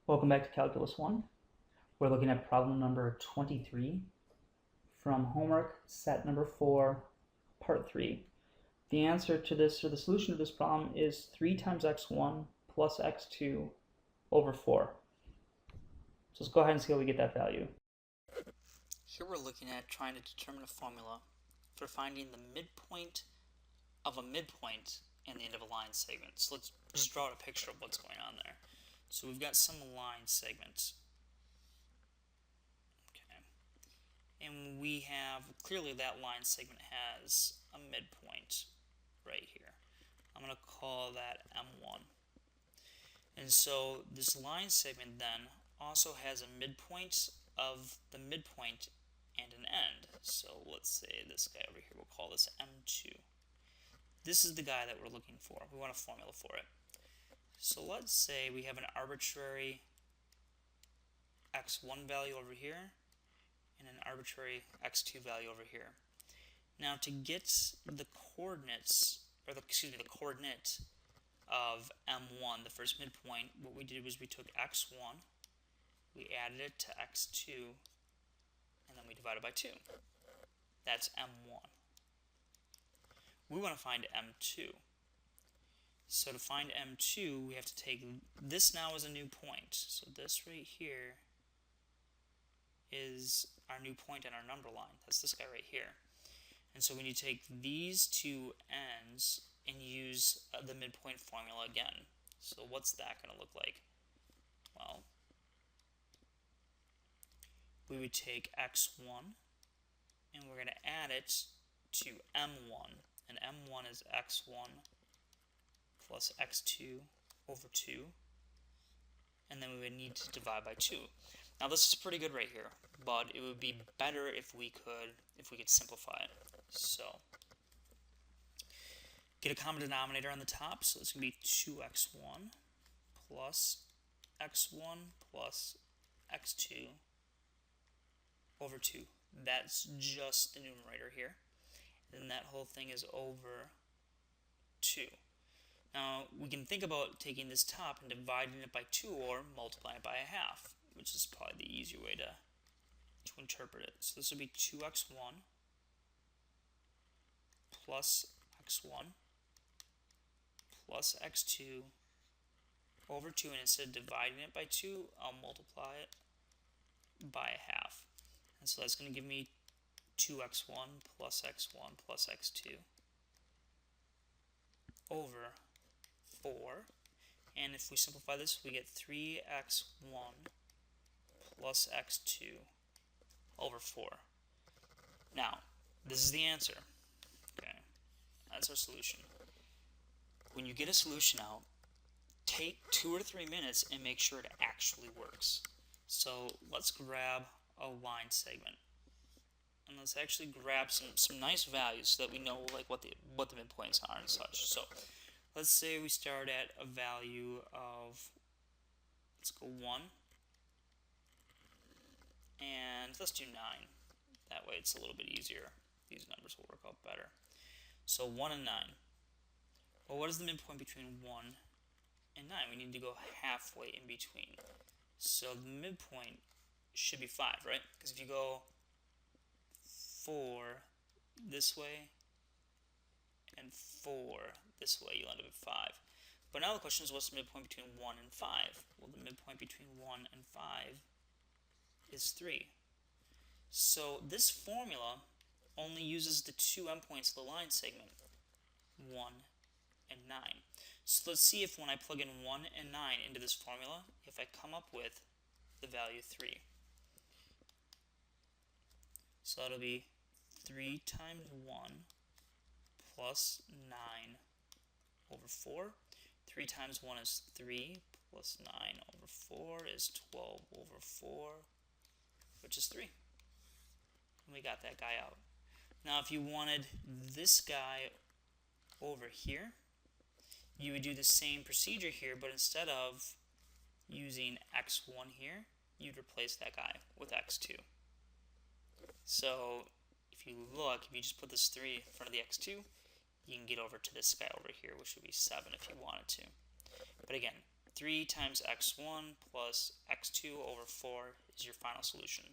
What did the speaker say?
Welcome back to Calculus 1. We're looking at problem number 23 from homework set number 4, part 3. The answer to this, or the solution to this problem, is 3 times x1 plus x2 over 4. So let's go ahead and see how we get that value. Here we're looking at trying to determine a formula for finding the midpoint of a midpoint and the end of a line segment. So let's just draw out a picture of what's going on there. So we've got some line segments. Okay. And we have, clearly that line segment has a midpoint right here. I'm going to call that M1. And so this line segment then also has a midpoint of the midpoint and an end. So let's say this guy over here, we'll call this M2. This is the guy that we're looking for. We want a formula for it. So let's say we have an arbitrary x1 value over here and an arbitrary x2 value over here. Now to get the coordinates, or the coordinate of M1, the first midpoint, what we did was we took x1, we added it to x2, and then we divided by 2. That's M1. We want to find M2. So to find M2, we have to take this now as a new point. So this right here is our new point in our number line. That's this guy right here. And so when you take these two ends and use the midpoint formula again, so what's that going to look like? Well, we would take x1 and we're going to add it to m1, and m1 is x1 plus x2 over 2, and then we would need to divide by 2. Now this is pretty good right here, but it would be better if we could simplify it. So get a common denominator on the top, so it's going to be 2x1 plus x1 plus x2 over 2. That's just the numerator here. And that whole thing is over 2. Now, we can think about taking this top and dividing it by 2 or multiplying it by a half, which is probably the easier way to interpret it. So this would be 2x1 plus x1 plus x2 over 2, and instead of dividing it by 2, I'll multiply it by a half. And so that's going to give me 2x1 plus x1 plus x2 over 4, and if we simplify this, we get 3x1 plus x2 over 4. Now, this is the answer. Okay, that's our solution. When you get a solution out, take 2 or 3 minutes and make sure it actually works. So let's grab a line segment, and let's actually grab some nice values so that we know like what the midpoints are and such. So let's say we start at a value of, let's go 1, and let's do 9. That way it's a little bit easier. These numbers will work out better. So 1 and 9. Well, what is the midpoint between 1 and 9? We need to go halfway in between. So the midpoint should be 5, right? Because if you go 4 this way and 4 this way, you'll end up at 5. But now the question is, what's the midpoint between 1 and 5? Well, the midpoint between 1 and 5 is 3. So this formula only uses the 2 endpoints of the line segment, 1 and 9. So let's see if when I plug in 1 and 9 into this formula, if I come up with the value 3. So that'll be 3 times 1 plus 9 over 4. 3 times 1 is 3, plus 9 over 4 is 12 over 4, which is 3. And we got that guy out. Now if you wanted this guy over here, you would do the same procedure here, but instead of using x1 here, you'd replace that guy with x2. So if you look, if you just put this 3 in front of the x2, you can get over to this guy over here, which would be 7 if you wanted to. But again, 3 times x1 plus x2 over 4 is your final solution.